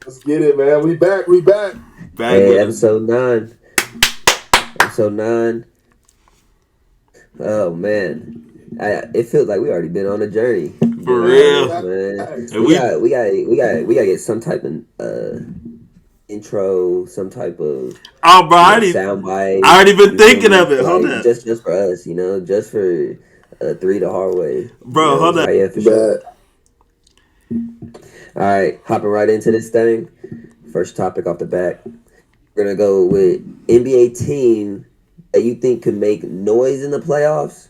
Let's get it, man. We back. We back. Back Hey, with it. episode 9. Episode 9. Oh, man. It feels like we already been on a journey. For Facts, real. Man. facts. And we We gotta get some type of intro, some type of Oh bro, sound I bite. already been You feel thinking me? of it. Hold Like up. just for us, just for three the hard way. Bro, hold up. Oh yeah, for sure. All right, hopping right into this thing. First topic off the bat. We're gonna go with NBA team that you think could make noise in the playoffs,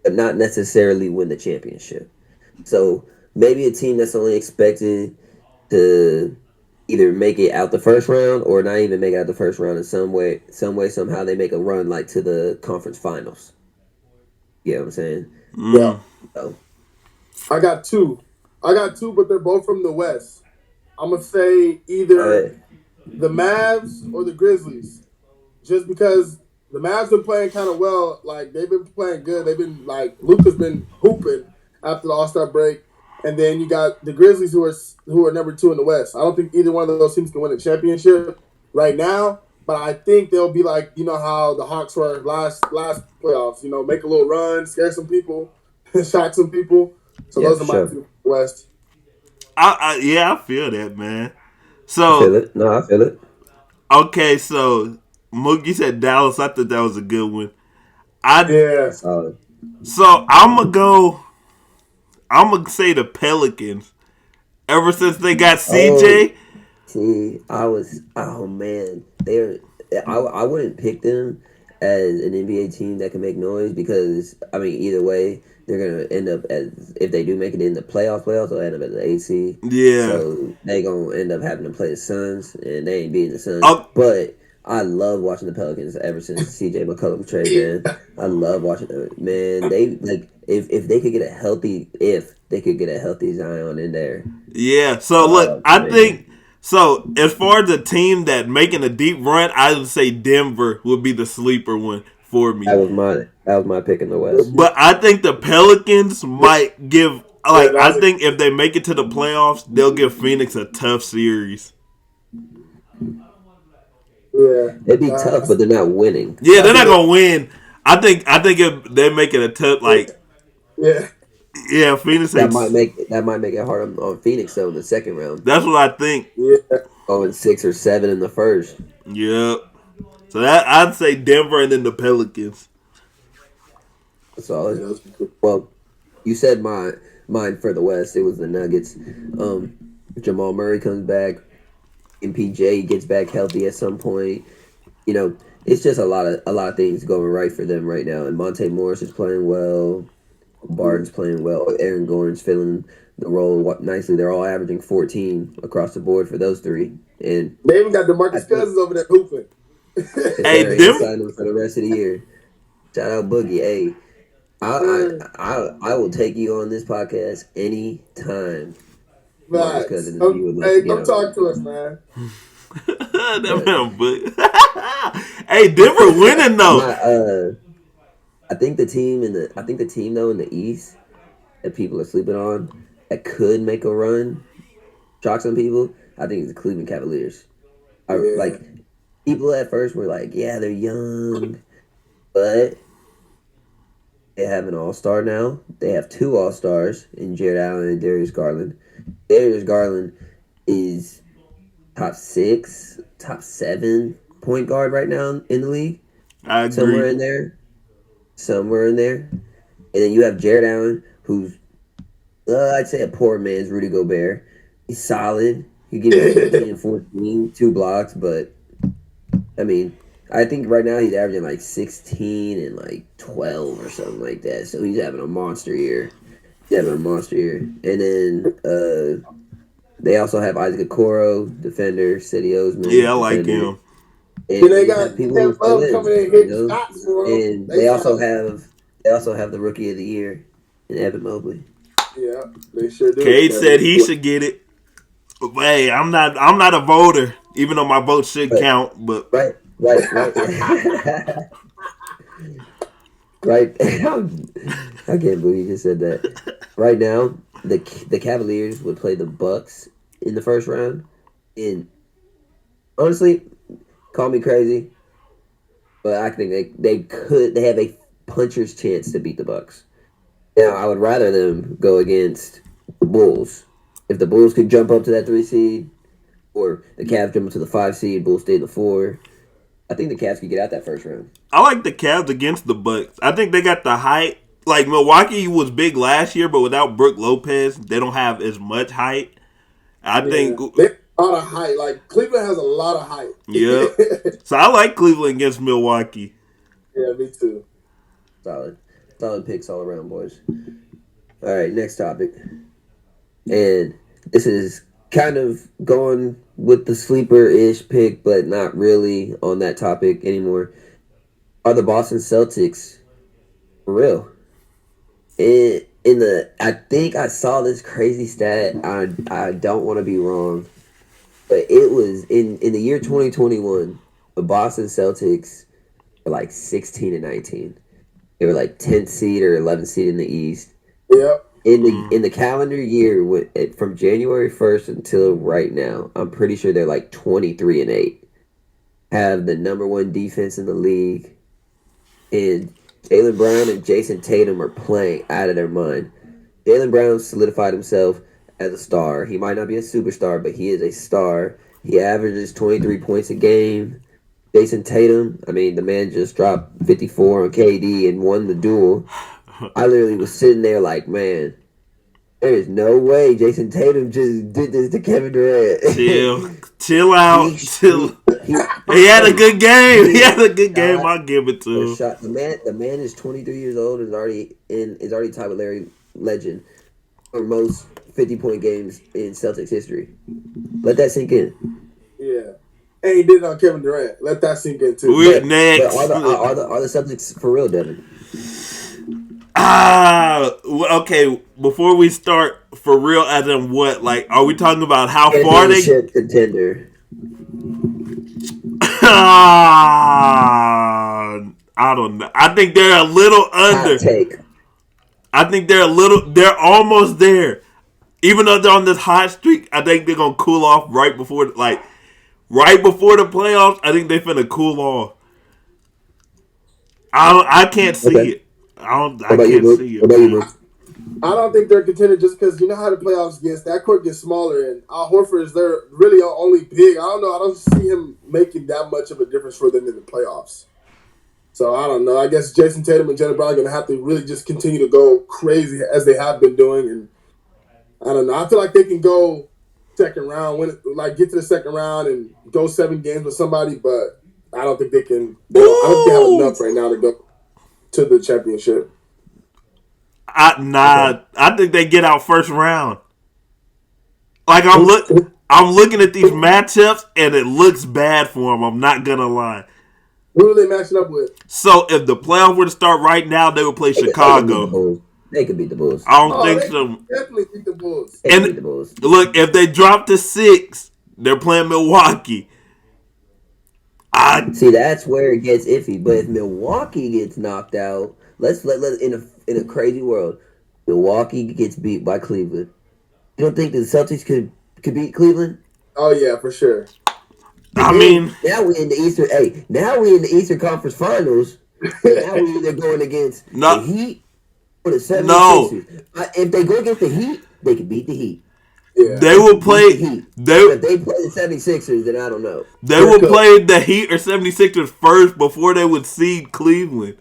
but not necessarily win the championship. So maybe a team that's only expected to either make it out the first round or not even make it out the first round in somehow they make a run like to the conference finals. You know what I'm saying? Yeah. So, I got two. But they're both from the West. I'm gonna say either the Mavs or the Grizzlies, just because the Mavs been playing kind of well. Like they've been playing good. They've been like Luka's been hooping after the All-Star break, and then you got the Grizzlies who are number 2 in the West. I don't think either one of those teams can win a championship right now, but I think they'll be like how the Hawks were last playoffs. Make a little run, scare some people, shock some people. So yeah, those for are my sure. two West. I feel that, man. I feel So it. No, I feel it. okay, so Mookie said Dallas. I thought that was a good one. I Yeah. Solid. so I'm gonna say the Pelicans. Ever since they got Oh, CJ, see, oh man, I wouldn't pick them as an NBA team that can make noise because I mean either way they're gonna end up as if they do make it in the playoffs they'll end up as the AC. yeah. So they gonna end up having to play the Suns and they ain't beating the Suns. Oh, But I love watching the Pelicans ever since CJ McCollum trade, man. I love watching them. Man, they like if they could get a healthy Zion in there. yeah. So look, Oh I man. think so. As far as a team that making a deep run, I would say Denver would be the sleeper one for me. That was my pick in the West. But I think the Pelicans might give. Yeah, Like I think if they make it to the playoffs, they'll give Phoenix a tough series. yeah. It'd be tough, but they're not winning. Yeah, they're not gonna win. I think if they make it a tough, like Yeah. yeah, Phoenix That ain't. might make it hard on Phoenix though in the second round. That's what I think. Yeah. Going 6 or 7 in the first. Yep. So that I'd say Denver and then the Pelicans. Solid. Well, you said mine for the West. It was the Nuggets. Jamal Murray comes back. MPJ gets back healthy at some point. It's just a lot of things going right for them right now. And Monte Morris is playing well. Barton's playing well. Aaron Gordon's filling the role nicely. They're all averaging 14 across the board for those three. And They even got DeMarcus Cousins over there hooping. Hey, they're signing them for the rest of the year. Shout out Boogie. Hey, I will take you on this podcast anytime. Facts. Cousins, if you would like to get Come on. talk to us, man. That man, but hey, Denver winning though. I think the team though in the East that people are sleeping on that could make a run, shock some people. I think it's the Cleveland Cavaliers. Like people at first were like, yeah, they're young, but they have an all-star now. They have 2 all-stars in Jared Allen and Darius Garland. Darius Garland is top 6, top 7 point guard right now in the league. I agree. Somewhere in there. And then you have Jared Allen, who's I'd say a poor man's Rudy Gobert. He's solid. He gives you 15 and 14, 2 blocks, but I mean, I think right now he's averaging like 16 and like 12 or something like that. So he's having a monster year. And then they also have Isaac Okoro, defender, Cedi Osman. Yeah, I like defender. him. And they got people Kevin who still Love is, coming in and hitting shots for them. And they also have the rookie of the year in Evan Mobley. Yeah, they sure do. Cade said he should get it. But hey, I'm not a voter, even though my vote should count. But right. Right. I can't believe you just said that. Right now, the Cavaliers would play the Bucks in the first round, And honestly, call me crazy, but I think they have a puncher's chance to beat the Bucks. Now, I would rather them go against the Bulls. If the Bulls could jump up to that 3 seed, or the Cavs jump up to the 5 seed, Bulls stay in the 4. I think the Cavs could get out that first round. I like the Cavs against the Bucks. I think they got the height. Like Milwaukee was big last year, but without Brook Lopez, they don't have as much height. I think. They have a lot of height. Like Cleveland has a lot of height. Yeah. So I like Cleveland against Milwaukee. Yeah, me too. Solid picks all around, boys. All right, next topic. And this is kind of going with the sleeper-ish pick, but not really on that topic anymore. Are the Boston Celtics for real? I think I saw this crazy stat. I don't want to be wrong, but it was in the year 2021. The Boston Celtics were like 16-19. They were like 10th seed or 11th seed in the East. Yep. In the calendar year, from January 1st until right now, I'm pretty sure they're like 23-8. Have the number one defense in the league, and Jaylen Brown and Jason Tatum are playing out of their mind. Jaylen Brown solidified himself as a star. He might not be a superstar, but he is a star. He averages 23 points a game. Jason Tatum, I mean, the man just dropped 54 on KD and won the duel. I literally was sitting there like, man, there is no way Jason Tatum just did this to Kevin Durant. Chill out. He had a good game. I'll give it to him. The man is 23 years old and is already tied with Larry Legend for most 50-point games in Celtics history. Let that sink in. Yeah. And he did it on Kevin Durant. Let that sink in too. We're next. But are the Celtics for real, Devin? Okay. Before we start, for real, as in what? Like, are we talking about how far they contender? I don't know. I think they're a little under. Hot take. I think they're almost there. Even though they're on this hot streak, I think they're gonna cool off right before the playoffs. I think they're finna cool off. I can't see it. I can't see it. What about you, Luke? I don't think they're a contender just because you know how the playoffs gets. That court gets smaller, and Al Horford is their really only big. I don't know. I don't see him making that much of a difference for them in the playoffs. So I don't know. I guess Jason Tatum and Jaylen Brown are going to have to really just continue to go crazy as they have been doing. And I don't know. I feel like they can go second round, get to the second round and go 7 games with somebody, but I don't think they can. I don't think they have enough right now to go to the championship. I think they get out first round. Like I'm looking at these matchups and it looks bad for them. I'm not gonna lie. Who are they matching up with? So if the playoffs were to start right now, they would play Chicago. They could beat the Bulls. I don't think so. Definitely beat the Bulls. Look, if they drop to 6, they're playing Milwaukee. See, that's where it gets iffy. But if Milwaukee gets knocked out, let's in a crazy world, Milwaukee gets beat by Cleveland. You don't think the Celtics could beat Cleveland? Oh yeah, for sure. I mean, now we're in the Eastern. Hey, now we're in the Eastern Conference Finals. Now we're either going against the Heat or the 76ers. No. If they go against the Heat, they can beat the Heat. Yeah. They will play. If they play the 76ers, then I don't know. They will play the Heat or 76ers first before they would seed Cleveland.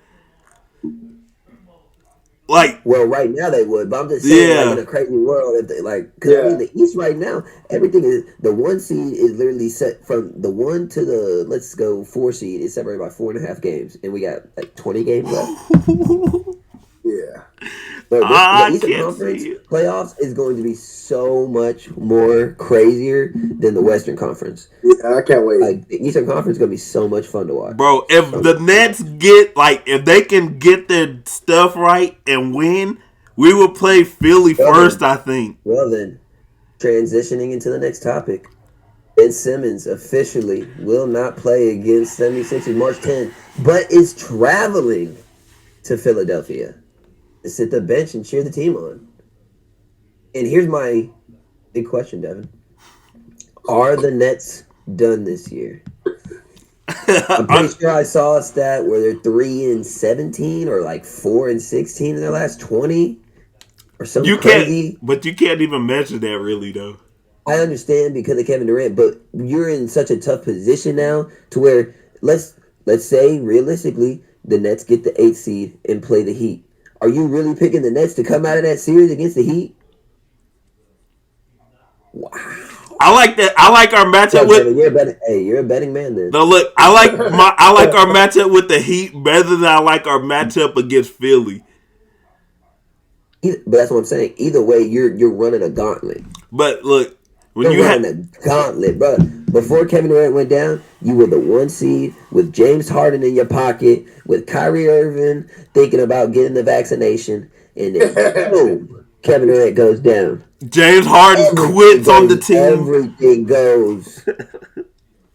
Well, right now they would, but I'm just saying, in a crazy world, if they because I mean, the East right now, everything is the 1 seed is literally set from the 1 to the 4 seed is separated by 4.5 games, and we got 20 games left. Yeah. But the Eastern Conference playoffs is going to be so much more crazier than the Western Conference. Yeah, I can't wait. The Eastern Conference is going to be so much fun to watch. Bro, if the Nets if they can get their stuff right and win, we will play Philly first, I think. Well then, transitioning into the next topic. Ben Simmons officially will not play against 76ers March 10th, but is traveling to Philadelphia to sit the bench and cheer the team on. And here's my big question, Devin. Are the Nets done this year? I'm pretty sure I saw a stat where they're 3-17 or like 4-16 in their last 20 or something You can't, crazy. but you can't even measure that really though. I understand because of Kevin Durant, but you're in such a tough position now to where let's say realistically the Nets get the 8th seed and play the Heat. Are you really picking the Nets to come out of that series against the Heat? Wow. I like that. I like our matchup with. You're a betting man then. No, look, I like our matchup with the Heat better than I like our matchup against Philly. But that's what I'm saying. Either way, you're running a gauntlet. But look, when you're running a gauntlet, bro. Before Kevin Durant went down, you were the 1 seed with James Harden in your pocket, with Kyrie Irving thinking about getting the vaccination, and then boom, Kevin Durant goes down. James Harden quits on the team. Everything goes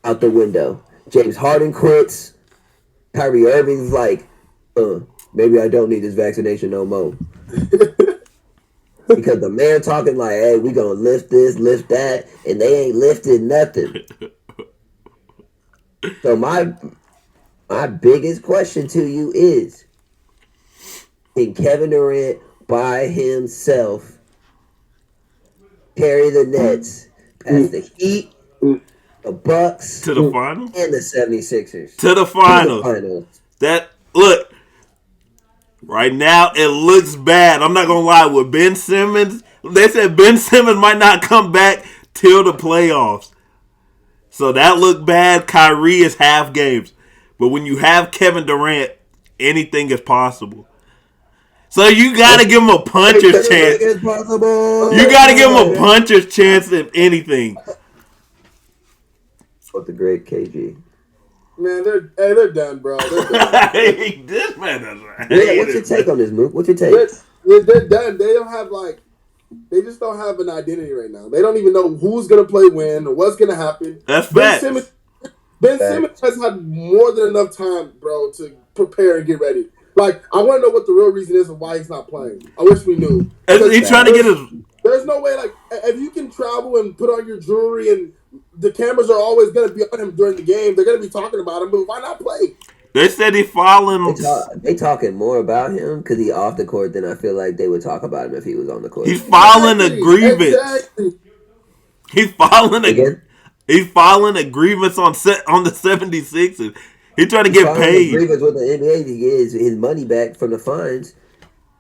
out the window. James Harden quits. Kyrie Irving's like, maybe I don't need this vaccination no more. Because the man talking like, hey, we gonna lift this, lift that, and they ain't lifted nothing. So my biggest question to you is, can Kevin Durant by himself carry the Nets past the Heat, the Bucks, to the finals, and the 76ers? To the finals. That, look, right now it looks bad. I'm not gonna lie. With Ben Simmons, they said Ben Simmons might not come back till the playoffs. So that looked bad. Kyrie is half games. But when you have Kevin Durant, anything is possible. So you gotta give him a puncher's chance. You gotta give him a puncher's chance if anything. What the great KG. Man, they're done, bro. They're done. This man doesn't. What's your take on this, Mook? What's your take? They're done. They don't have they just don't have an identity right now. They don't even know who's gonna play when or what's gonna happen. That's facts. Ben Simmons has had more than enough time, bro, to prepare and get ready. Like, I want to know what the real reason is of why he's not playing. I wish we knew. He's trying to get his. There's no way, like, if you can travel and put on your jewelry and the cameras are always going to be on him during the game, they're going to be talking about him, but why not play? They said he's falling. They talking more about him because he's off the court than I feel like they would talk about him if he was on the court. He's filing a grievance. Exactly. He's filing agreements on the 76ers. He's trying to get paid. Agreements with the NBA to get his money back from the fines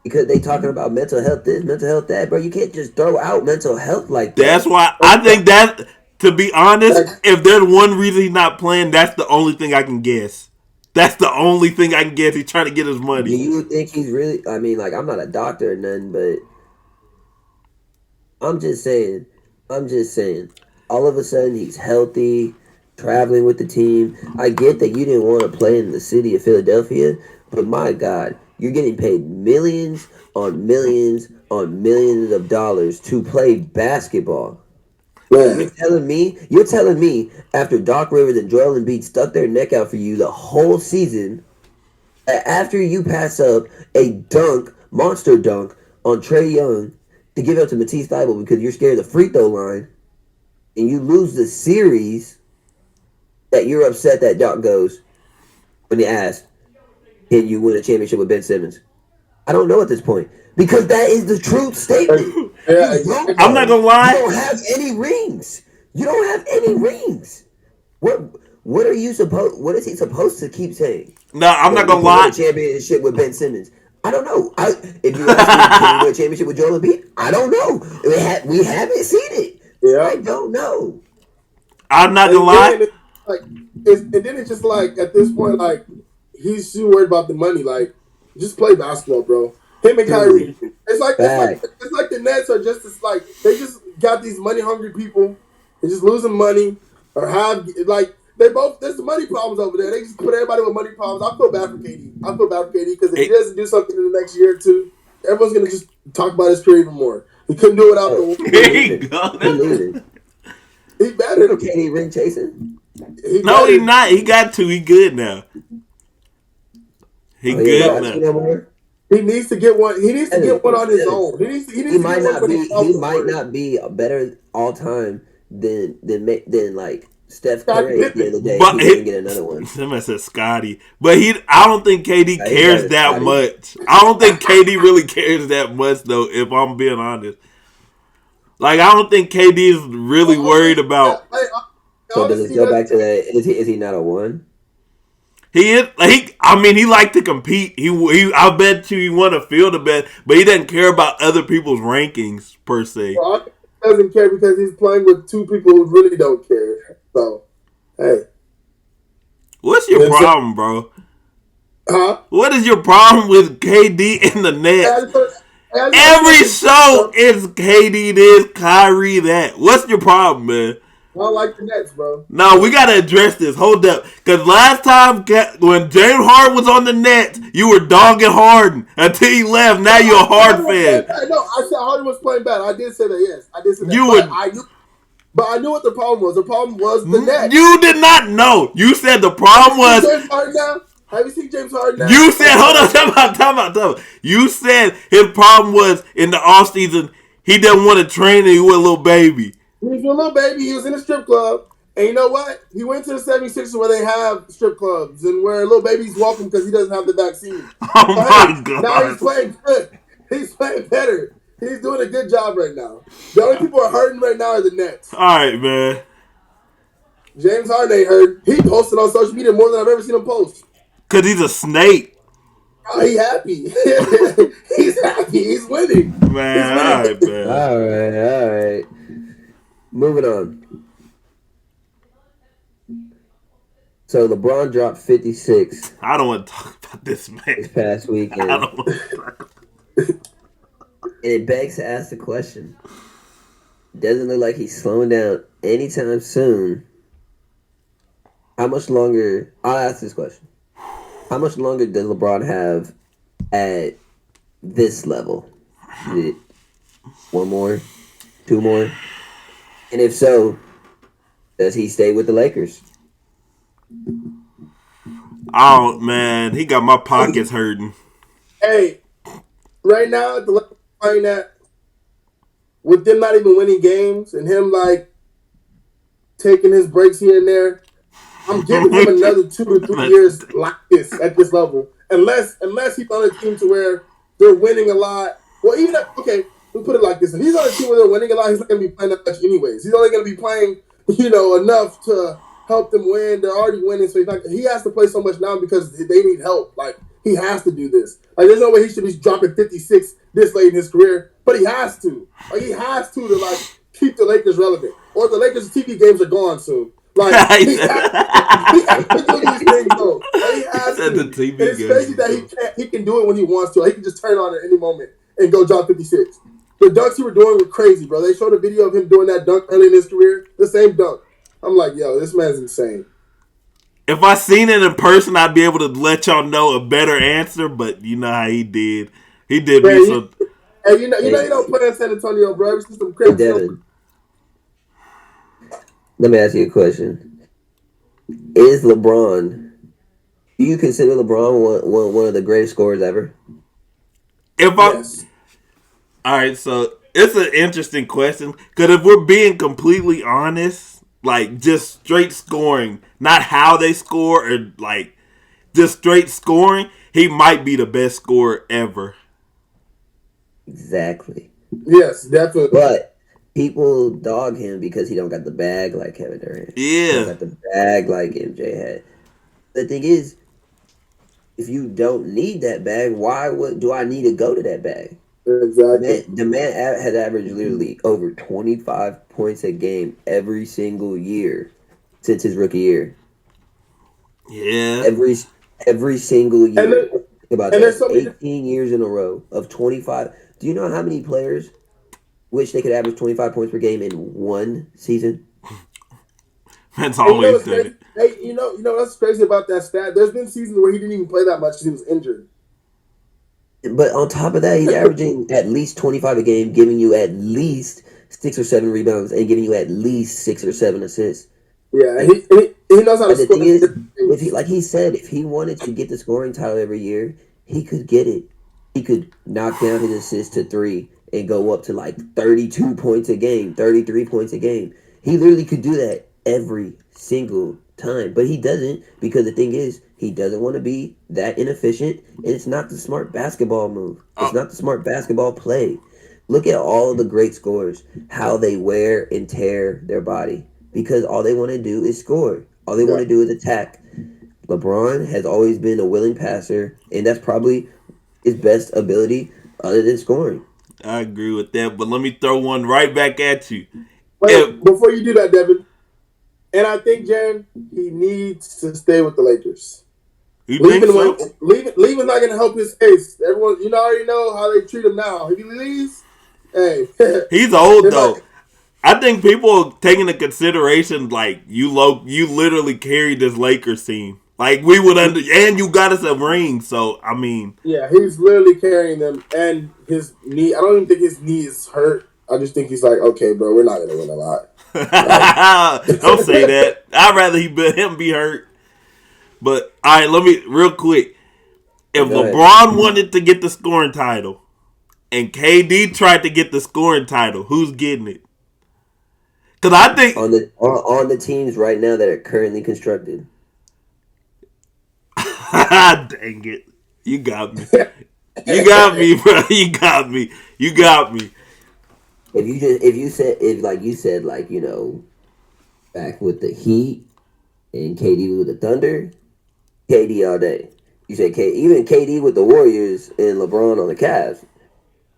because they talking about mental health this, mental health that. Bro, you can't just throw out mental health like that. That's why I think that, to be honest, if there's one reason he's not playing, that's the only thing I can guess. That's the only thing I can guess. He's trying to get his money. Do you think he's really... I mean, like, I'm not a doctor or nothing, but I'm just saying, all of a sudden he's healthy, traveling with the team. I get that you didn't want to play in the city of Philadelphia, but my God, you're getting paid millions on millions on millions of dollars to play basketball. Yeah. You're telling me after Doc Rivers and Joel Embiid stuck their neck out for you the whole season, after you pass up a monster dunk on Trae Young to give it up to Matisse Thybulle because you're scared of the free throw line, and you lose the series, that you're upset that Doc goes when he asked, can you win a championship with Ben Simmons? I don't know at this point. Because that is the truth statement. Yeah, I'm not gonna lie. You don't have any rings. What are you supposed? What is he supposed to keep saying? No, I'm not gonna lie. Championship with Ben Simmons. I don't know. If you ask me, can you win a championship with Joel Embiid? I don't know. We haven't seen it. Yeah. I don't know. I'm not gonna lie. And then it's just like at this point, like he's too worried about the money. Like, just play basketball, bro. Him and Kyrie. It's like the Nets are just like they just got these money hungry people. They're just losing money or have like they both. There's some money problems over there. They just put everybody with money problems. I feel bad for KD. Because if he doesn't do something in the next year or two, everyone's gonna just talk about his career even more. He couldn't do it without the. There you go. He better. KD ring chasing. He's not. He got to. He good now. He good now. He needs to get one. He needs to get one on his own. He might not be better all time than like Steph Curry the other day. But He didn't get another one. Somebody said Scotty, but I don't think KD Nah, cares that much. I don't think KD really cares that much, though. If I'm being honest, like I don't think KD is really worried about. So does it go back to that? Is he not a one? He is. He liked to compete. I bet you he won a field of bet, but he doesn't care about other people's rankings per se. Well, he doesn't care because he's playing with two people who really don't care. So, hey, what's your problem, bro? Huh? What is your problem with KD in the Nets? Every show is KD this, Kyrie that. What's your problem, man? I don't like the Nets, bro. No, we gotta address this. Hold up, because last time when James Harden was on the Nets, you were dogging Harden until he left. Now you're a Harden fan. No, I said Harden was playing bad. I did say that. Yes, I did say that. But I knew what the problem was. The problem was the Nets. You did not know. You said the problem was. James Harden now? Have you seen James Harden now? You said, hold on, time out. You said his problem was in the offseason, he didn't want to train and he was a little baby. He was a little baby. He was in a strip club. And you know what? He went to the 76ers where they have strip clubs and where little baby's welcome because he doesn't have the vaccine. Oh, my God. Now he's playing good. He's playing better. He's doing a good job right now. The only people who are hurting right now are the Nets. All right, man. James Harden ain't hurt. He posted on social media more than I've ever seen him post. Because he's a snake. Oh, he's happy. He's happy. He's winning. Man, all right, man. All right. Moving on. So LeBron dropped 56. I don't want to talk about this, man. This past weekend. I don't want to talk about And it begs to ask the question. Doesn't look like he's slowing down anytime soon. How much longer... I'll ask this question. How much longer does LeBron have at this level? Is it 1 more? 2 more? And if so, does he stay with the Lakers? Oh, man. He got my pockets hurting. Hey, right now, the Lakers playing that with them not even winning games and him, like, taking his breaks here and there, I'm giving him another 2 to 3 years like this at this level. Unless he's on a team to where they're winning a lot. Well, even if, okay, we put it like this. If he's on a team where they're winning a lot, he's not going to be playing that much anyways. He's only going to be playing, enough to help them win. They're already winning, so he has to play so much now because they need help. Like, he has to do this. Like, there's no way he should be dropping 56 this late in his career, but he has to. Like, he has to keep the Lakers relevant. Or the Lakers' TV games are gone soon. Like, he has to do these things, though. Like, he has to. And it's crazy that he can do it when he wants to. Like, he can just turn on at any moment and go drop 56. The dunks he were doing were crazy, bro. They showed a video of him doing that dunk early in his career. The same dunk. I'm like, yo, this man's insane. If I seen it in person, I'd be able to let y'all know a better answer, but you know how he did. He did man, me so... Hey, you don't play in San Antonio, bro. It's just some crazy Devin, let me ask you a question. Is LeBron... Do you consider LeBron one of the greatest scorers ever? Yes. All right, so it's an interesting question. Because if we're being completely honest, like just straight scoring, not how they score or like just straight scoring, he might be the best scorer ever. Exactly. Yes, definitely. But people dog him because he don't got the bag like Kevin Durant. Yeah. He don't got the bag like MJ had. The thing is, if you don't need that bag, do I need to go to that bag? Exactly. The man has averaged literally over 25 points a game every single year since his rookie year. Yeah. Every single year. Think about that. So 18 years in a row of 25. Do you know how many players wish they could average 25 points per game in one season? That's always done it. Hey, you know what's crazy about that stat? There's been seasons where he didn't even play that much because he was injured. But on top of that, he's averaging at least 25 a game, giving you at least 6 or 7 rebounds, and giving you at least 6 or 7 assists. Yeah, and he knows how to score. The thing is, like he said, if he wanted to get the scoring title every year, he could get it. He could knock down his assists to 3 and go up to like 32 points a game, 33 points a game. He literally could do that every single time, but he doesn't because the thing is, he doesn't want to be that inefficient, and it's not the smart basketball move. It's not the smart basketball play. Look at all the great scorers, how they wear and tear their body because all they want to do is score. All they want to do is attack. LeBron has always been a willing passer, and that's probably his best ability other than scoring. I agree with that, but let me throw one right back at you. Wait, before you do that, Devin, and I think, Jan, he needs to stay with the Lakers. Leaving's not going to help his case. Everyone, already know how they treat him now. If he leaves, hey. He's old, though. I think people taking into consideration, like, you literally carried this Lakers team. Like, we would and you got us a ring, so, I mean. Yeah, he's literally carrying them, and his knee, I don't even think his knee is hurt. I just think he's like, okay, bro, we're not going to win a lot. Don't say that. I'd rather him be hurt. But, all right, let me, real quick. If LeBron wanted to get the scoring title, and KD tried to get the scoring title, who's getting it? Because I think on the teams right now that are currently constructed. Dang it! You got me. You got me, bro. You got me. If you said back with the Heat and KD with the Thunder, KD all day. You say even KD with the Warriors and LeBron on the Cavs,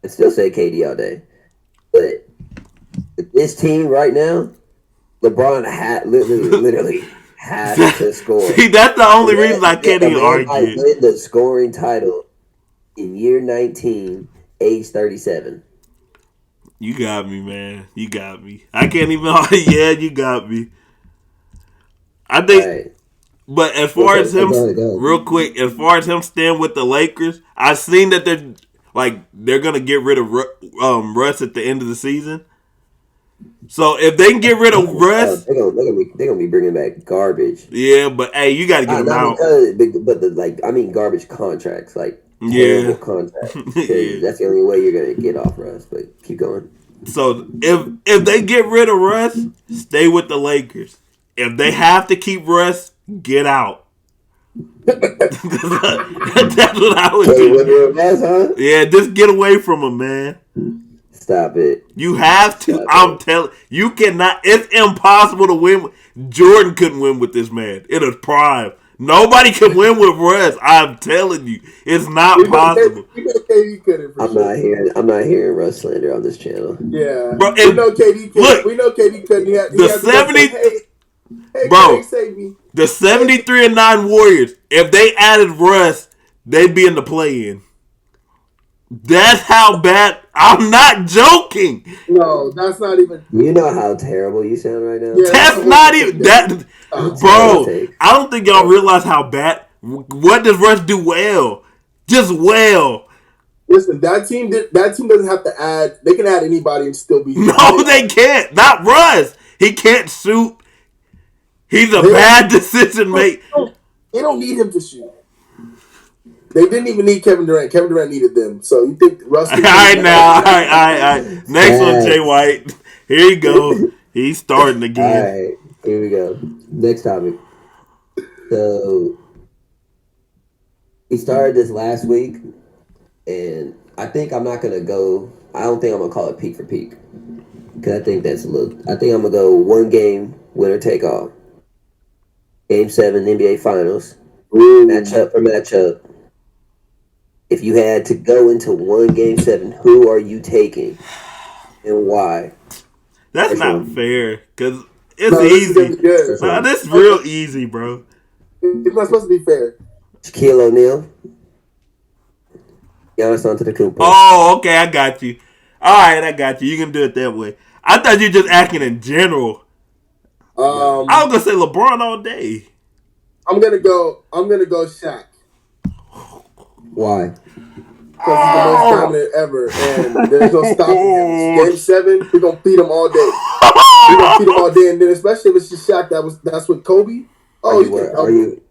I'd still say KD all day. But with this team right now, LeBron literally has to score. See, that's the only reason I can't even argue. I win the scoring title in year 19, age 37. You got me, man. You got me. I can't even argue. Yeah, you got me. I think, right. But as far as him, real quick, as far as him staying with the Lakers, I've seen that they're gonna get rid of Russ at the end of the season. So if they can get rid of Russ, they're gonna be bringing back garbage. Yeah, but hey, you got to get them out. But garbage contracts, terrible contracts. Yeah. That's the only way you're gonna get off Russ. But keep going. So if they get rid of Russ, stay with the Lakers. If they have to keep Russ, get out. That's what I would do. Russ, huh? Yeah, just get away from him, man. Stop it. You have to. I'm telling you, cannot. It's impossible to win. Jordan couldn't win with this man in his prime. Nobody can win with Russ. I'm telling you, it's not possible. I'm not hearing Russ slander on this channel. Yeah, bro, we know KD couldn't. Look, we know KD couldn't. The 70, bro. Save me. The 73-9 Warriors. If they added Russ, they'd be in the play-in. That's how bad. I'm not joking. No, that's not even. You know how terrible you sound right now. Yeah, that's not even that, bro. I don't think y'all realize how bad. What does Russ do well? Just well. Listen, that team doesn't have to add. They can add anybody and still be. No, they can't. Not Russ. He can't shoot. He's a bad decision maker. They don't need him to shoot. They didn't even need Kevin Durant. Kevin Durant needed them. So you think Russ? All right, now. All right. Next one, Jay White. Here you go. He's starting again. All right, here we go. Next topic. So we started this last week, and I think I'm not gonna go. I don't think I'm gonna call it peak for peak because I think that's a little. I think I'm gonna go one game winner take all. Game 7 NBA Finals. Matchup for matchup. If you had to go into one Game 7, who are you taking and why? That's not fair because it's easy. This is real easy, bro. It's not supposed to be fair. Shaquille O'Neal. Giannis Antetokounmpo. Oh, okay, I got you. All right, I got you. You can do it that way. I thought you were just asking in general. I was gonna say LeBron all day. I'm gonna go Shaq. Why? Because he's the most dominant ever, and there's no stopping him. Game 7, we're gonna feed him all day. We're gonna feed him all day, and then especially if it's just Shaq, that's with Kobe. Oh,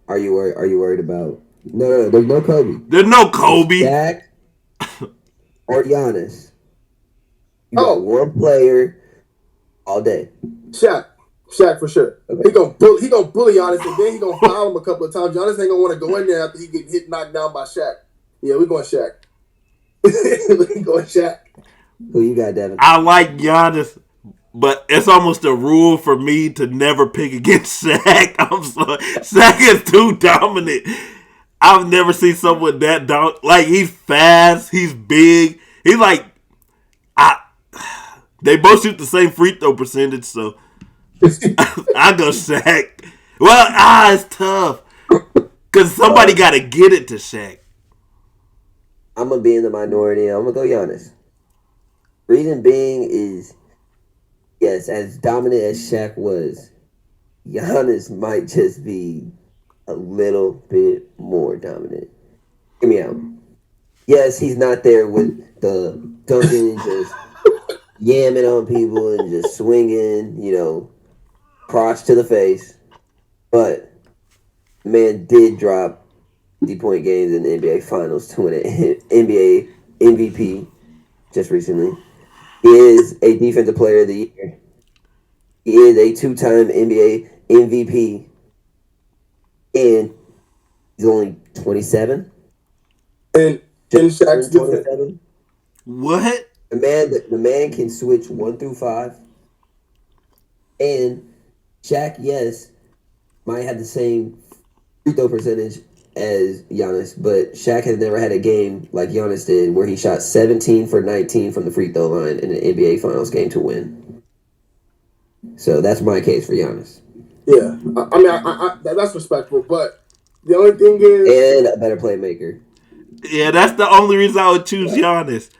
are you worried about? No, there's no Kobe. There's no Kobe. Shaq or Giannis. You got one player all day. Shaq for sure. Okay. He gonna bully Giannis, and then he gonna foul him a couple of times. Giannis ain't gonna want to go in there after he get knocked down by Shaq. Yeah, we going Shaq. We going Shaq. Who you got, Devin? I like Giannis, but it's almost a rule for me to never pick against Shaq. I'm sorry. Shaq is too dominant. I've never seen someone that dominant. Like, he's fast, he's big. He's like, they both shoot the same free throw percentage, so I go Shaq. Well, it's tough. Because somebody got to get it to Shaq. I'm going to be in the minority. I'm going to go Giannis. Reason being is, yes, as dominant as Shaq was, Giannis might just be a little bit more dominant. Hear me out. Yes, he's not there with the dunking and just yamming on people and just swinging, crotch to the face. But the man did drop 50-point games in the NBA Finals to win an NBA MVP just recently. He is a Defensive Player of the Year. He is a 2-time NBA MVP. And he's only 27. And Shaq's 27. What? The man can switch 1 through 5. And Shaq, yes, might have the same free throw percentage as Giannis, but Shaq has never had a game like Giannis did where he shot 17 for 19 from the free throw line in an NBA Finals game to win. So that's my case for Giannis. Yeah, I mean, that's respectful, but the only thing is... And a better playmaker. Yeah, that's the only reason I would choose Giannis.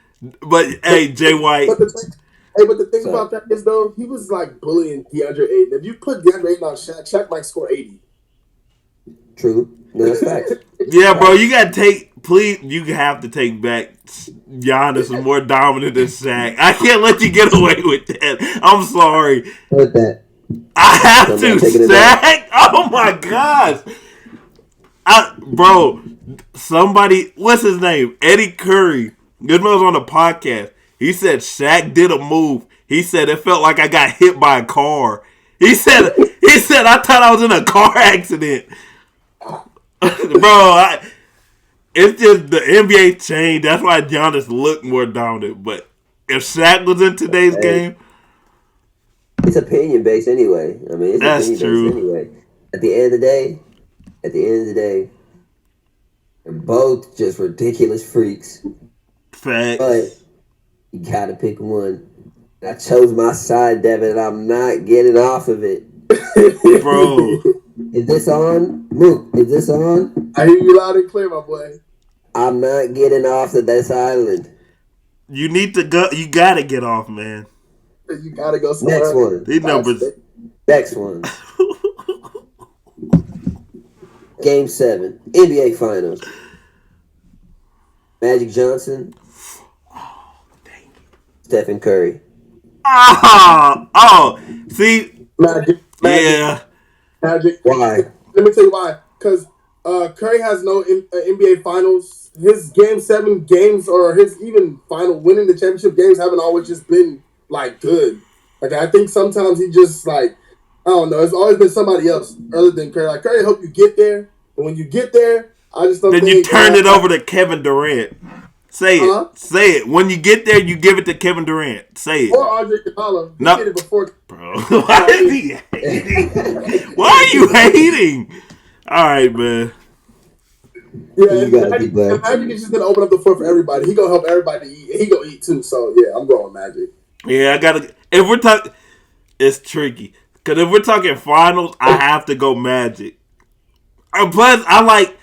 But hey, Jay White. But the thing about that is, though, he was like bullying DeAndre Ayton. If you put DeAndre Ayton on Shaq might score 80. True. No, that's facts. Yeah, bro, you have to take back Giannis is more dominant than Shaq. I can't let you get away with that. I'm sorry. With that. I have to, Shaq. Oh my gosh. Bro, somebody, what's his name? Eddie Curry. Good man was on the podcast. He said Shaq did a move. He said it felt like I got hit by a car. He said I thought I was in a car accident. Bro, it's just the NBA changed. That's why Giannis looked more dominant. But if Shaq was in today's game, it's opinion based anyway. I mean, it's opinion based anyway. At the end of the day, they're both just ridiculous freaks. Facts. But you gotta pick one. I chose my side, Devin, and I'm not getting off of it. Bro. Is this on? Mook, is this on? I hear you loud and clear, my boy. I'm not getting off of this island. You need to go. You gotta get off, man. You gotta go somewhere. Next one. These numbers. Next one. Game 7. NBA Finals. Magic Johnson. Stephen Curry. See? Magic. Yeah. Magic. Why? Let me tell you why. Because Curry has no NBA Finals. His Game 7 games or his even final winning the championship games haven't always just been, like, good. Like, I think sometimes he just, like, I don't know. It's always been somebody else other than Curry. Like, Curry helped you get there. But when you get there, I just don't think... Then you turn it over to Kevin Durant. Say it. Say it. When you get there, you give it to Kevin Durant. Say it. Or Andre Iguodala. He did it before. Bro, why is he hating? Why are you hating? All right, man. Yeah, Magic is just going to open up the floor for everybody. He going to help everybody eat. He going to eat, too. So, yeah, I'm going Magic. Yeah, I got to... If we're talking... It's tricky. Because if we're talking finals, I have to go Magic. Plus, I like...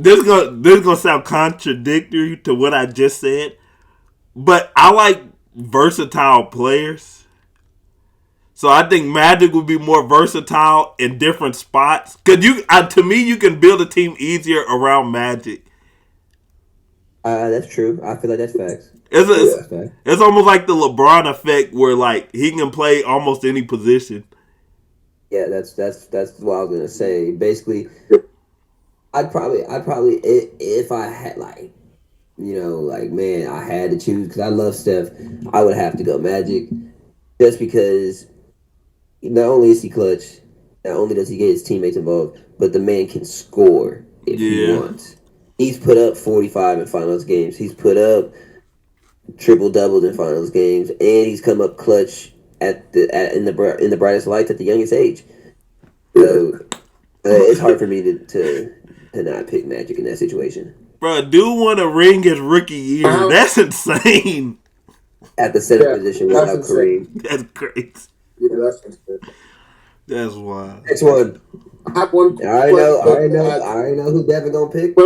This is gonna sound contradictory to what I just said, but I like versatile players. So I think Magic would be more versatile in different spots. Cause to me, you can build a team easier around Magic. That's true. I feel like that's facts. It's almost like the LeBron effect, where like he can play almost any position. Yeah, that's what I was gonna say. Basically. I'd probably, if I had man, I had to choose because I love Steph. I would have to go Magic. just because not only is he clutch, not only does he get his teammates involved, but the man can score if he wants. He's put up 45 in finals games. He's put up triple doubles in finals games, and he's come up clutch in the brightest lights at the youngest age. So it's hard for me to not pick Magic in that situation. Bro, dude won a ring his rookie year. That's insane. At the center position without Kareem. That's crazy. Yeah, that's insane. That's wild. Next one. I have one. I already know who Devin gonna pick.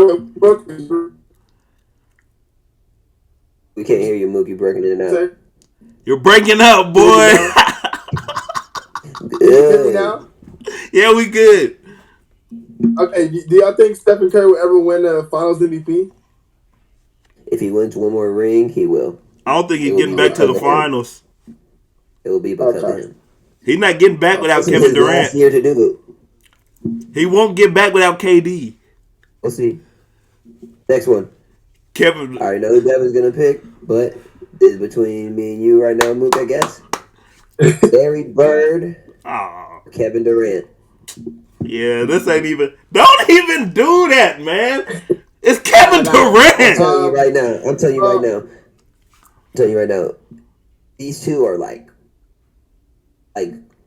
We can't hear you, Mook. You breaking in and out. You're breaking up, boy. Yeah, we good. Okay, do y'all think Stephen Curry will ever win a Finals MVP? If he wins one more ring, he will. I don't think he's getting back to the finals. It will be because of him. He's not getting back without Kevin Durant. Last year to do it. He won't get back without KD. We'll see. Next one. Kevin. I already know who Devin's gonna pick, but it's between me and you right now, Mook, I guess. Larry Bird. Kevin Durant. Yeah, this ain't even. Don't even do that, man. It's Kevin Durant. I'm telling you right now. These two are like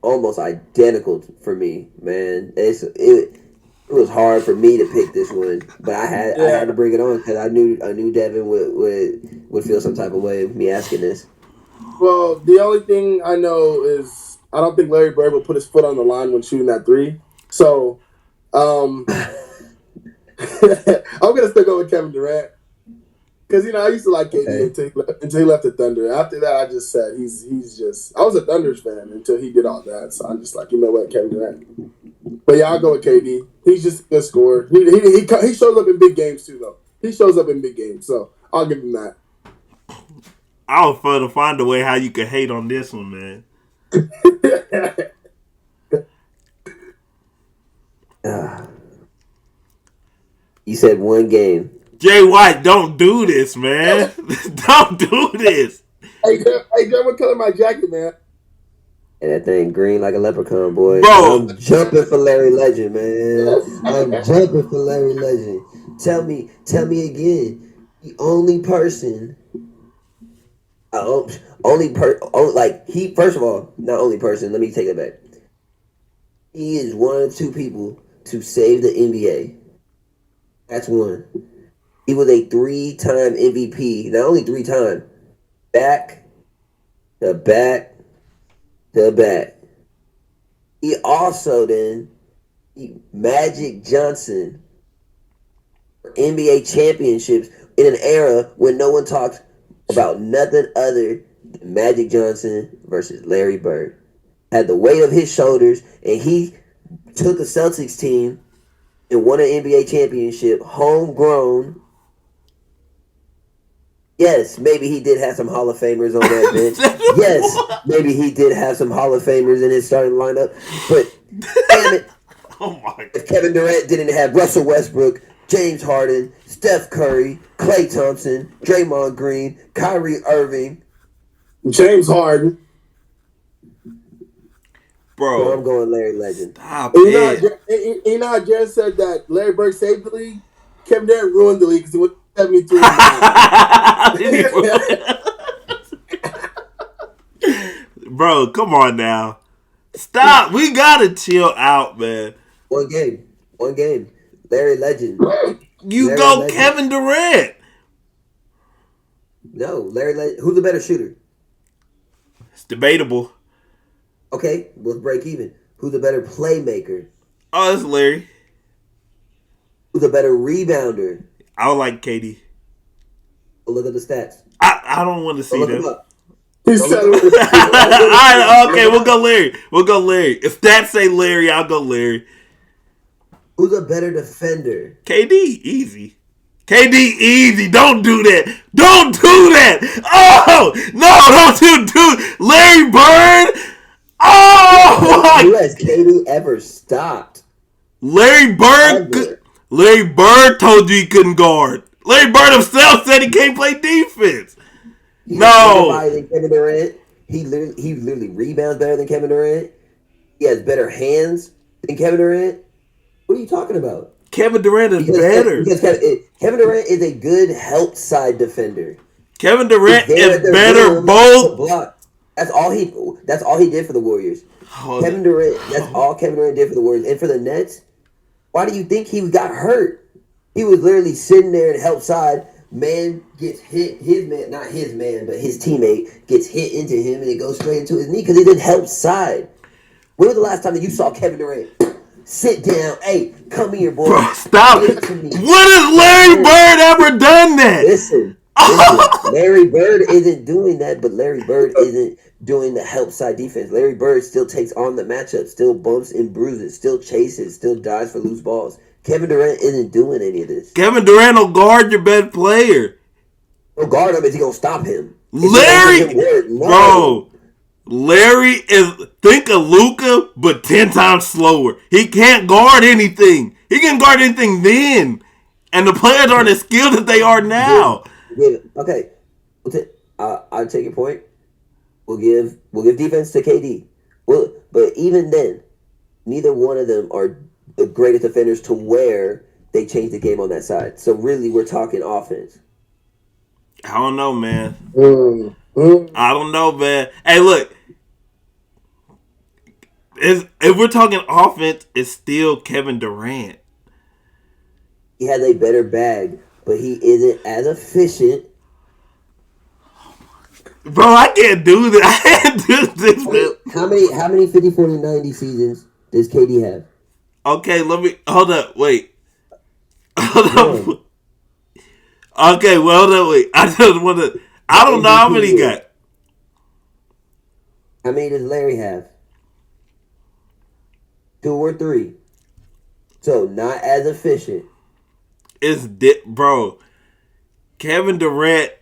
almost identical for me, man. It was hard for me to pick this one, but I had to bring it on because I knew Devin would feel some type of way of me asking this. Well, the only thing I know is I don't think Larry Bird will put his foot on the line when shooting that three. So, I'm gonna still go with Kevin Durant because I used to like KD until he left the Thunder. After that, I just said he's just. I was a Thunder's fan until he did all that. So I'm just like, you know what, Kevin Durant. But yeah, I'll go with KD. He's just a good scorer. He shows up in big games too, though. He shows up in big games, so I'll give him that. I was fun to find a way how you could hate on this one, man. You said one game. Jay White, don't do this, man. Don't do this. Hey, what color my jacket, man? And that thing green like a leprechaun, boy. Bro. I'm jumping for Larry Legend, man. I'm jumping for Larry Legend. Tell me again. The only person. First of all, not only person. Let me take it back. He is one of two people to save the NBA. That's one. He was a 3-time MVP. Not only 3-time. Back to back to back. He also Magic Johnson for NBA championships in an era when no one talks about nothing other than Magic Johnson versus Larry Bird. Had the weight of his shoulders, and he took a Celtics team and won an NBA championship, homegrown. Yes, maybe he did have some Hall of Famers on that bench. Yes, maybe he did have some Hall of Famers in his starting lineup. But damn it, if Kevin Durant didn't have Russell Westbrook, James Harden, Steph Curry, Klay Thompson, Draymond Green, Kyrie Irving, James Harden. Bro, so I'm going Larry Legend. Stop it. You know how Jared said that Larry Bird saved the league? Kevin Durant ruined the league because he went 73. Bro, come on now. Stop. We gotta chill out, man. One game. Larry Legend. Larry Legend. Kevin Durant. No, Larry Legend. Who's the better shooter? It's debatable. Okay, let's break even. Who's the better playmaker? Oh, it's Larry. Who's a better rebounder? I would like KD. Look at the stats. I don't want to see them. He said All right, okay, we'll go Larry. If stats say Larry, I'll go Larry. Who's a better defender? KD, easy. KD, easy. Don't do that. Don't do that. Oh, no, don't do Larry Bird. Oh, my. Who has KD ever stopped? Larry Bird told you he couldn't guard. Larry Bird himself said he can't play defense. No. Kevin Durant. He literally rebounds better than Kevin Durant. He has better hands than Kevin Durant. What are you talking about? Kevin Durant is better. Because Kevin Durant is a good help side defender. Kevin Durant is better both. Block. That's all he did for the Warriors. Kevin Durant. That's all Kevin Durant did for the Warriors. And for the Nets, why do you think he got hurt? He was literally sitting there and help side. Man gets hit. His man, not his man, but his teammate gets hit into him, and it goes straight into his knee because he didn't help side. When was the last time that you saw Kevin Durant sit down? Hey, come here, boy. Bro, stop. When has Larry Bird ever done that? Listen, Larry Bird isn't doing that, but Larry Bird isn't doing the help side defense. Larry Bird still takes on the matchup, still bumps and bruises, still chases, still dives for loose balls. Kevin Durant isn't doing any of this. Kevin Durant will guard your best player. He'll guard him. Is he gonna stop him? Bro, Larry is, think of Luka, but 10 times slower. He can't guard anything. He can guard anything then. And the players aren't as skilled as they are now. Okay. I'll take your point. We'll give defense to KD. But even then, neither one of them are the greatest defenders to where they change the game on that side. So really, we're talking offense. I don't know, man. I don't know, man. Hey, look. If we're talking offense, it's still Kevin Durant. He has a better bag, but he isn't as efficient. Bro, I can't do this. I can't do this, man. How many 50, 40, 90 seasons does KD have? Okay, hold up, wait. Hold up. Okay, well, hold up, wait. I don't know how many he got. How many does Larry have? 2 or 3. So, not as efficient. Bro, Kevin Durant,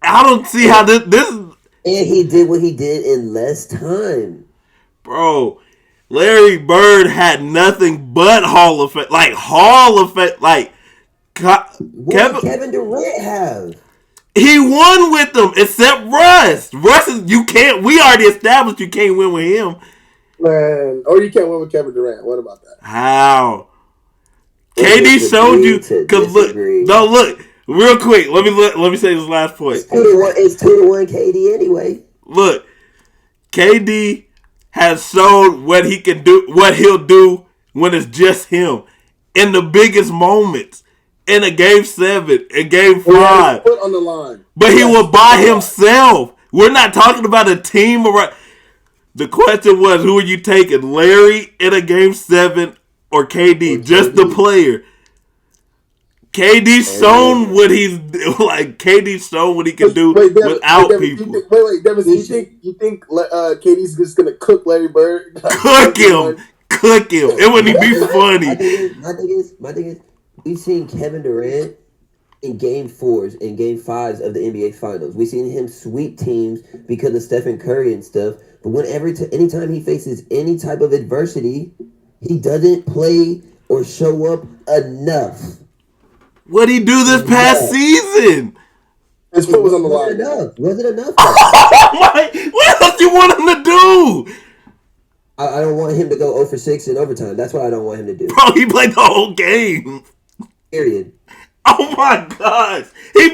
I don't see how this. And he did what he did in less time. Bro, Larry Bird had nothing but Hall of Fame. Like, what did Kevin Durant have? He won with them, except Russ. We already established you can't win with him. Man, or you can't win with Kevin Durant. What about that? How? KD showed you, because look, real quick, let me say this last point. It's 2-1 KD anyway. Look, KD has shown what he can do, what he'll do when it's just him in the biggest moments. In a game 7, in game 5, put on the line. But he was by himself. We're not talking about a team around. The question was, who are you taking, Larry in a game 7 or KD? Just the player. KD's shown what he's like. KD's shown what he can do without people. Devin, you think KD's just gonna cook Larry Bird? Cook him. It wouldn't be funny. My thing is, we've seen Kevin Durant in game 4s and game 5s of the NBA Finals. We've seen him sweep teams because of Stephen Curry and stuff. But anytime he faces any type of adversity, he doesn't play or show up enough. What did he do this past season? His foot was on the line. Was it enough? What else you want him to do? I don't want him to go 0 for 6 in overtime. That's what I don't want him to do. Bro, he played the whole game. Period. Oh my gosh. Who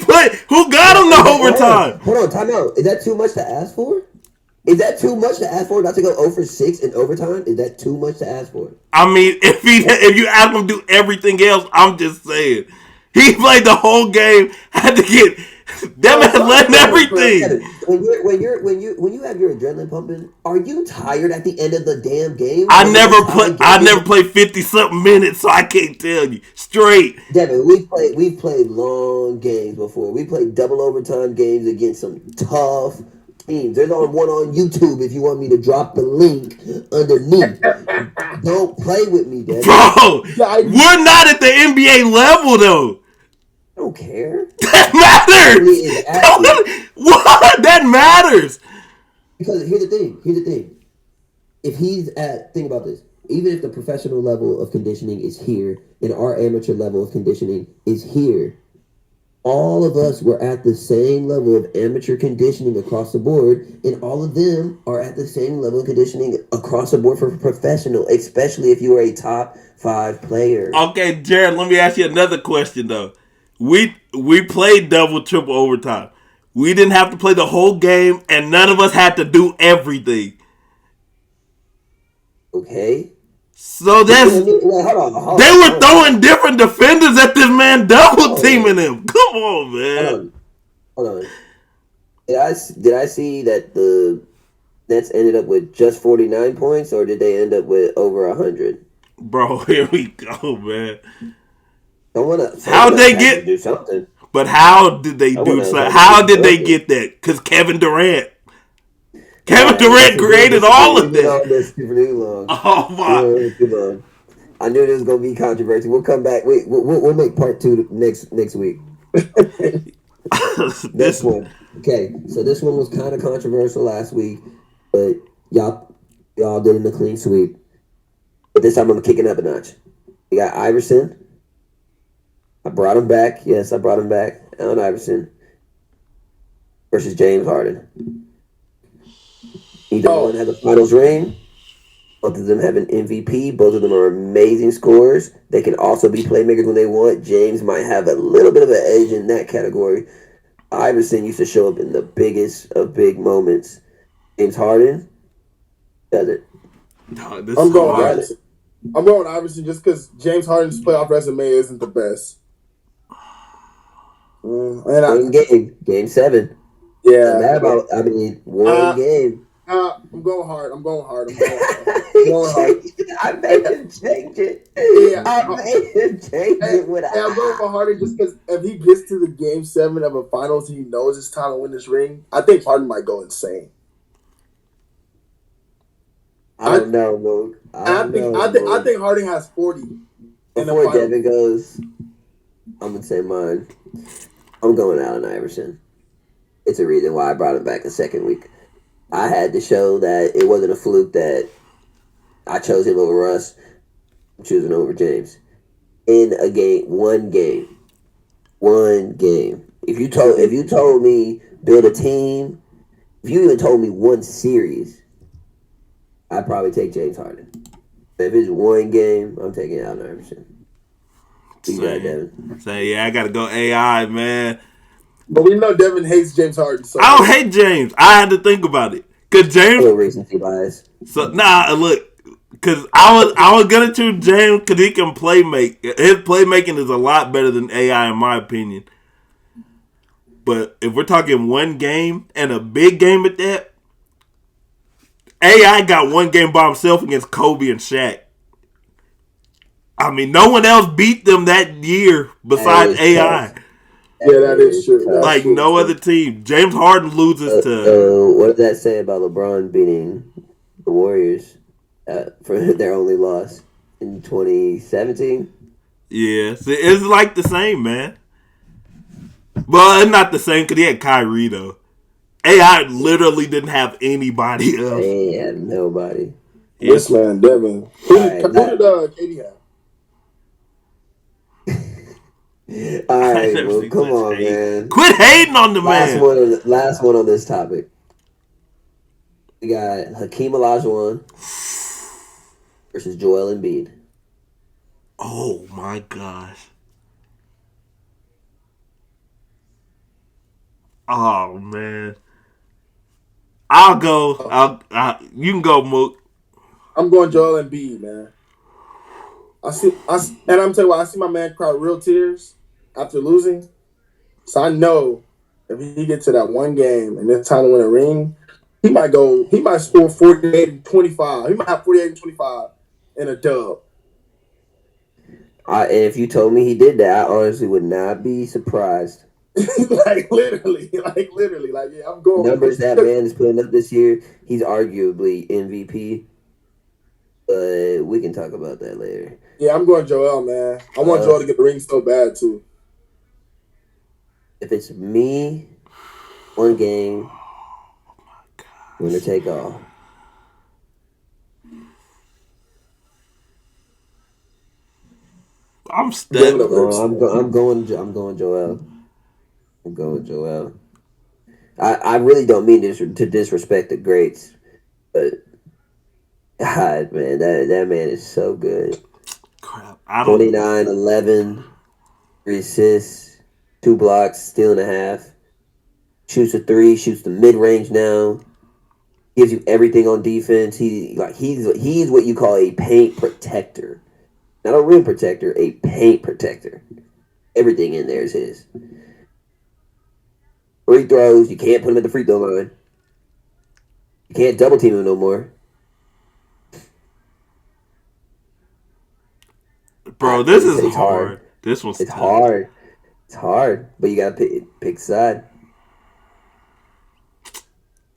got him the overtime? Hold on, time out. Is that too much to ask for? Is that too much to ask for not to go 0 for 6 in overtime? Is that too much to ask for? I mean, if you ask him to do everything else, I'm just saying. He played the whole game, had to get that man letting everything. When you have your adrenaline pumping, are you tired at the end of the damn game? I never played 50-something minutes, so I can't tell you. Straight. Devin, we've played long games before. We played double overtime games against some tough teams. There's one on YouTube if you want me to drop the link underneath. Don't play with me, Devin. Bro, we're not at the NBA level though. I don't care. That matters. What? That matters. Because here's the thing. If think about this. Even if the professional level of conditioning is here and our amateur level of conditioning is here, all of us were at the same level of amateur conditioning across the board, and all of them are at the same level of conditioning across the board for professional, especially if you are a top 5 player. Okay, Jared, let me ask you another question though. We played double triple overtime. We didn't have to play the whole game, and none of us had to do everything. Okay. So that's Hold on, they were throwing different defenders at this man, double teaming him. Come on, man. Hold on. Did I see that the Nets ended up with just 49 points, or did they end up with over 100? Bro, here we go, man. How they get do something? But how did they do something? How did they get that? Because Kevin Durant created all of that. Oh my! I knew this was gonna be controversial. We'll come back. We'll make part 2 next week. This one. Okay, so this one was kind of controversial last week, but y'all did in a clean sweep. But this time I'm kicking up a notch. We got Iverson. I brought him back. Yes, I brought him back. Allen Iverson versus James Harden. Neither one has a finals ring. Both of them have an MVP. Both of them are amazing scorers. They can also be playmakers when they want. James might have a little bit of an edge in that category. Iverson used to show up in the biggest of big moments. James Harden does it. I'm going Iverson. I'm going Iverson just because James Harden's playoff resume isn't the best. Game 7. Yeah. One game. I'm going hard. I made him change it. Yeah, I made him change it. I'm going for Harden just because if he gets to the game 7 of a finals, he knows it's time to win this ring. I think Harden might go insane. I don't know, Luke. I think Harden has 40. Before Devin goes, I'm gonna say mine. I'm going Allen Iverson. It's a reason why I brought him back a second week. I had to show that it wasn't a fluke that I chose him over Russ. I'm choosing over James. In a game, one game. If you told me build a team, if you even told me one series, I'd probably take James Harden. But if it's one game, I'm taking Allen Iverson. Yeah, I gotta go AI, man. But we know Devin hates James Harden. So I don't hate James. I had to think about it. Cause James recency bias. So look, cause I was gonna choose James because he can make. His playmaking is a lot better than AI in my opinion. But if we're talking one game and a big game at that, AI got one game by himself against Kobe and Shaq. I mean, no one else beat them that year besides AI. Tough. Yeah, that is true. That's true. No other team. James Harden loses to. What does that say about LeBron beating the Warriors for their only loss in 2017? Yeah, it's like the same, man. Well, it's not the same because he had Kyrie though. AI literally didn't have anybody else. He had nobody. Yes, man, Devin. Who did KD have? All right, well, come on, man. Quit hating on the man. Last one on this topic. We got Hakeem Olajuwon versus Joel Embiid. Oh my gosh. Oh man. I'll go. You can go, Mook. I'm going Joel Embiid, man. And I'm telling you what, I see my man cry real tears after losing. So I know if he gets to that one game and it's time to win a ring, he might score 48 and 25. He might have 48 and 25 in a dub. And if you told me he did that, I honestly would not be surprised. literally. Yeah, I'm going. Numbers that man is putting up this year, he's arguably MVP. But we can talk about that later. Yeah, I'm going Joel, man. I want Joel to get the ring so bad, too. If it's me, one game, winner take all. I'm stuck. I'm going Joel. I'm going Joel. I really don't mean to disrespect the greats, but God, man, that man is so good. Crap. I don't. 29, 11, 3 assists, 2 blocks, steal and a half. Shoots a three, shoots the mid range now. Gives you everything on defense. He's what you call a paint protector, not a rim protector, a paint protector. Everything in there is his. Free throws, you can't put him at the free throw line. You can't double team him no more. Bro, this is hard. This one's it's tough. hard. It's hard, but you gotta pick side.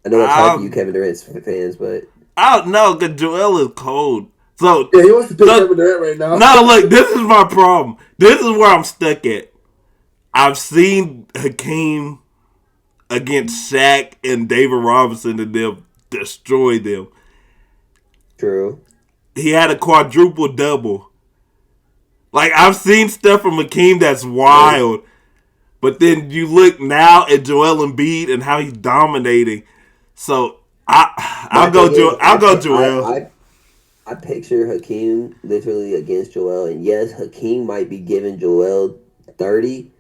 I know that's hard for you Kevin Durant fans, but I don't know because Joel is cold. So yeah, he wants to pick Kevin Durant right now. No, look, this is my problem. This is where I'm stuck at. I've seen Hakeem against Shaq and David Robinson and them destroy them. True. He had a quadruple double. Like, I've seen stuff from Hakeem that's wild. But then you look now at Joel Embiid and how he's dominating. So I'll go Joel. I picture Hakeem literally against Joel, and yes, Hakeem might be giving Joel 30.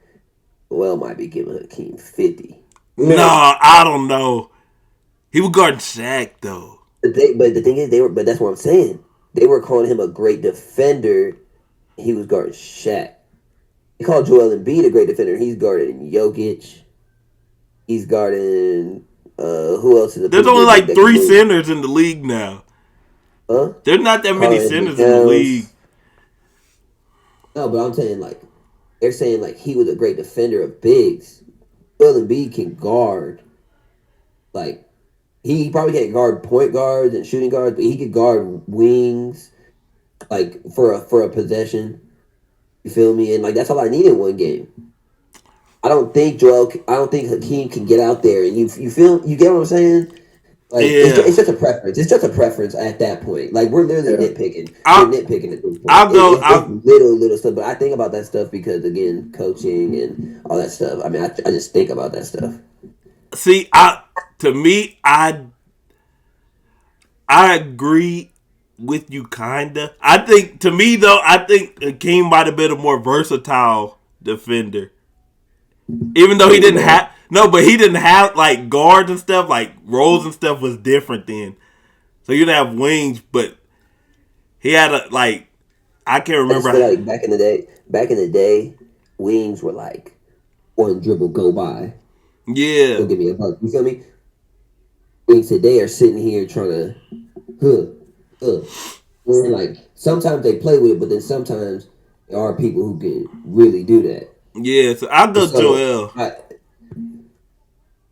Joel might be giving Hakeem 50. No, I don't know. He was guarding Shaq though. But the thing is, but that's what I'm saying. They were calling him a great defender. He was guarding Shaq. They called Joel Embiid a great defender. He's guarding Jokic. He's guarding who else is? There's only like 3 centers in the league now. Huh? There's not that many centers in the league. No, but I'm saying like they're saying like he was a great defender of bigs. Joel Embiid can guard. Like he probably can't guard point guards and shooting guards, but he could guard wings. Like for a possession. You feel me? And like that's all I need in one game. I don't think Hakeem can get out there, and you get what I'm saying? Like it's just a preference. It's just a preference at that point. Like we're literally nitpicking. We're nitpicking at this point. It's little stuff, but I think about that stuff because again, coaching and all that stuff. I mean, I just think about that stuff. See, I agree with you, kinda. I think Hakeem might have been a more versatile defender. Even though he didn't have like guards and stuff, like roles and stuff was different then. So you didn't have wings, but he had I can't remember. Like back in the day, wings were like one dribble go by. Yeah. Don't give me a buck. You feel me? Wings today are sitting here trying to And like sometimes they play with it, but then sometimes there are people who can really do that. Yeah, so I'll go Joel. I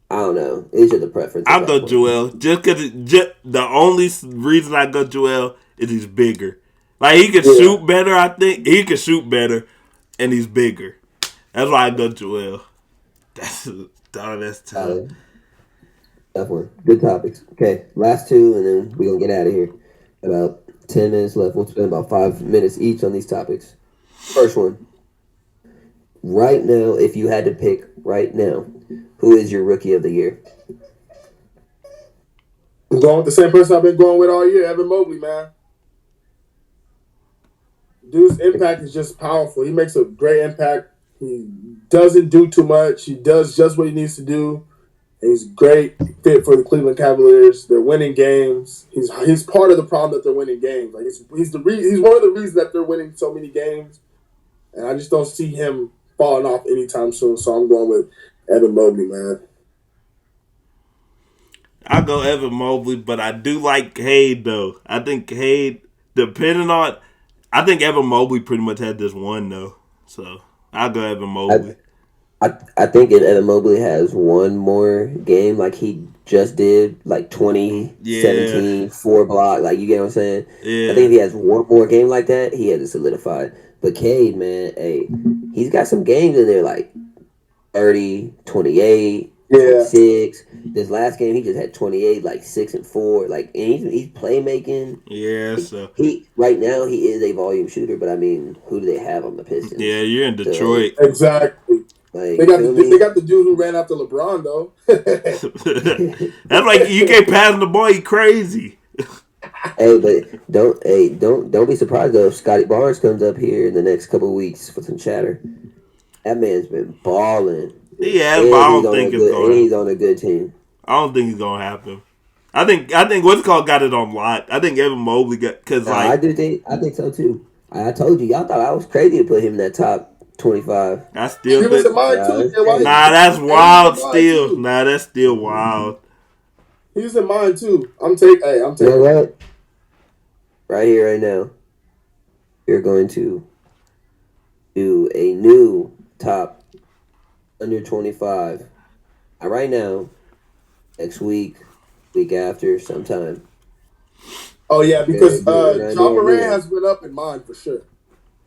don't know. It's just a preference. I'll go Joel. Just because the only reason I go Joel is he's bigger. Like, he can shoot better, I think. He can shoot better, and he's bigger. That's why I go Joel. That's tough. Tough one. Good topics. Okay, last two, and then we're going to get out of here. About 10 minutes left. We'll spend about 5 minutes each on these topics. First one. Right now, if you had to pick right now, who is your rookie of the year? I'm going with the same person I've been going with all year, Evan Mobley, man. Dude's impact is just powerful. He makes a great impact. He doesn't do too much. He does just what he needs to do. He's a great fit for the Cleveland Cavaliers. They're winning games. He's part of the problem that they're winning games. Like he's one of the reasons that they're winning so many games. And I just don't see him falling off anytime soon. So I'm going with Evan Mobley, man. I'll go Evan Mobley, but I do like Cade, though. I think Cade, I think Evan Mobley pretty much had this one, though. So I'll go Evan Mobley. I think if Evan Mobley has one more game like he just did, like 2017, 4 block, like you get what I'm saying? Yeah. I think if he has one more game like that, he has it solidified. But Cade, man, he's got some games in there like 30, 28, 6. This last game, he just had 28, like 6 and 4. Like, and he's playmaking. Yeah, like, so right now he is a volume shooter, but I mean, who do they have on the Pistons? Yeah, you're in Detroit. Exactly. Like, they got the dude who ran after LeBron though. That's like you can't pass the ball. You crazy. Hey, but don't be surprised though if Scotty Barnes comes up here in the next couple of weeks for some chatter. That man's been balling. Yeah, but I don't think it's going. He's on a good team. I don't think it's gonna happen. I think what's called got it on lock. I think Evan Mobley got I think so too. I told you, y'all thought I was crazy to put him in that top 25. I still he was in mine too. Nah, that's wild still. Nah, that's still wild. He's in mine too. I'm taking. You know what? Right here, right now, you're going to do a new top under 25. Right now, next week after, sometime. Oh yeah, because John Morant has been up in mine for sure.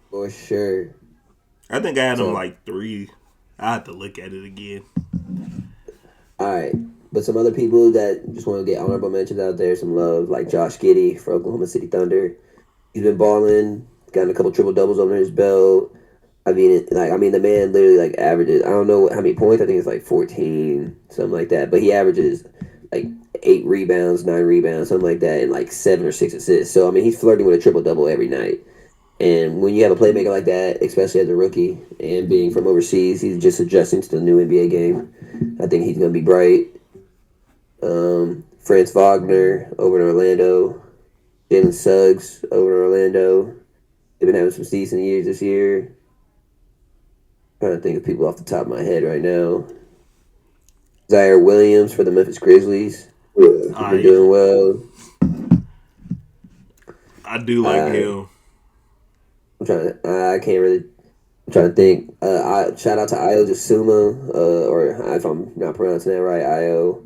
For sure. I think I had him like 3. I have to look at it again. All right. But some other people that just want to get honorable mentions out there, some love, like Josh Giddey for Oklahoma City Thunder. He's been balling, gotten a couple triple doubles under his belt. I mean, the man literally like averages. I don't know how many points. I think it's like 14, something like that. But he averages like 8 rebounds, 9 rebounds, something like that, and like 7 or 6 assists. So I mean, he's flirting with a triple double every night. And when you have a playmaker like that, especially as a rookie and being from overseas, he's just adjusting to the new NBA game. I think he's going to be bright. Franz Wagner over in Orlando. Jalen Suggs over in Orlando. They've been having some decent years this year. Trying to think of people off the top of my head right now. Zaire Williams for the Memphis Grizzlies. He's been doing well. I do like him. I'm trying to think. Shout out to Io Jasuma, or if I'm not pronouncing that right, Io,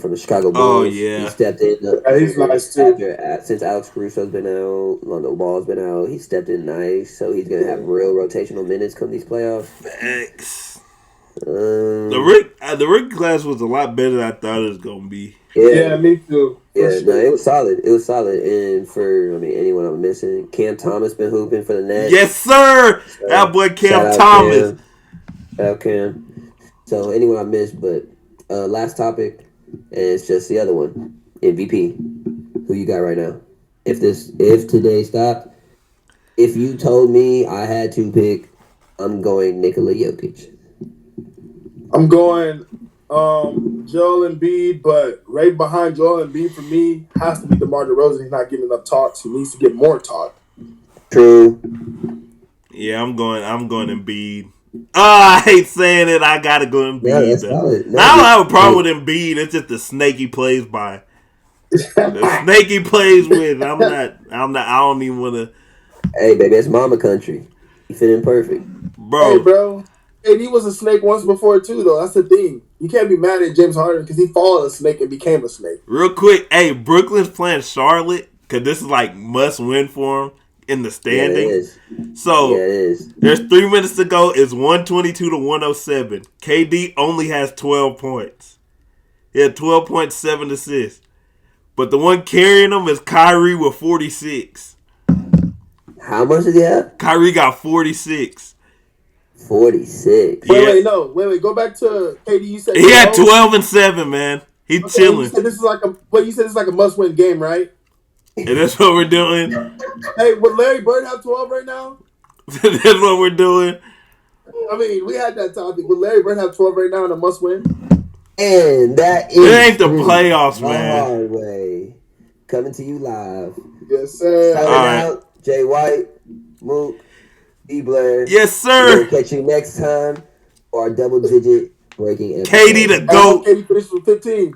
from the Chicago Bulls. Oh yeah, he stepped in. He's nice too. Since Alex Caruso's been out, Lonzo Ball's been out, he stepped in nice. So he's gonna have real rotational minutes come these playoffs. Thanks. The rookie class was a lot better than I thought it was gonna be. Yeah, me too. Yeah, no, it was solid. And for anyone I'm missing, Cam Thomas been hooping for the Nets. Yes, sir. So, that boy Cam Thomas. Shout out Cam. So anyone I missed, but last topic, and it's just the other one, MVP. Who you got right now? If today stopped, if you told me I had to pick, I'm going Nikola Jokic. I'm going Joel Embiid, but right behind Joel Embiid for me has to be DeMar DeRozan. He's not getting enough talks. He needs to get more talk. True. Yeah, I'm going Embiid. I hate saying it. I gotta go Embiid. Yeah, that's solid. No, I don't have a problem with Embiid. It's just the snake he plays by. The snake he plays with. I'm not. I don't even want to. Hey, baby, it's mama country. You fit in perfect, bro. Hey, bro. And he was a snake once before too, though. That's the thing. You can't be mad at James Harden because he followed a snake and became a snake. Real quick, hey, Brooklyn's playing Charlotte because this is like must win for him in the standings. Yeah, it is. So yeah, it is. There's 3 minutes to go. It's 122 to 107. KD only has 12 points. He had 12.7 assists. But the one carrying him is Kyrie with 46. How much did he have? Kyrie got 46. 46. Wait, go back to KD. You said he had 12 and 7, man. He chilling. You said this is like a must-win game, right? And that's what we're doing. Hey, would Larry Bird have 12 right now? That's what we're doing. I mean, we had that topic. Would Larry Bird have 12 right now in a must-win? And that is it ain't the playoffs, man. Hard way. Coming to you live. Yes, sir. Shout out Jay White, Mook, D. Blair. Yes, sir. We'll catch you next time for our double-digit breaking episode. KD the GOAT. KD finished with 15.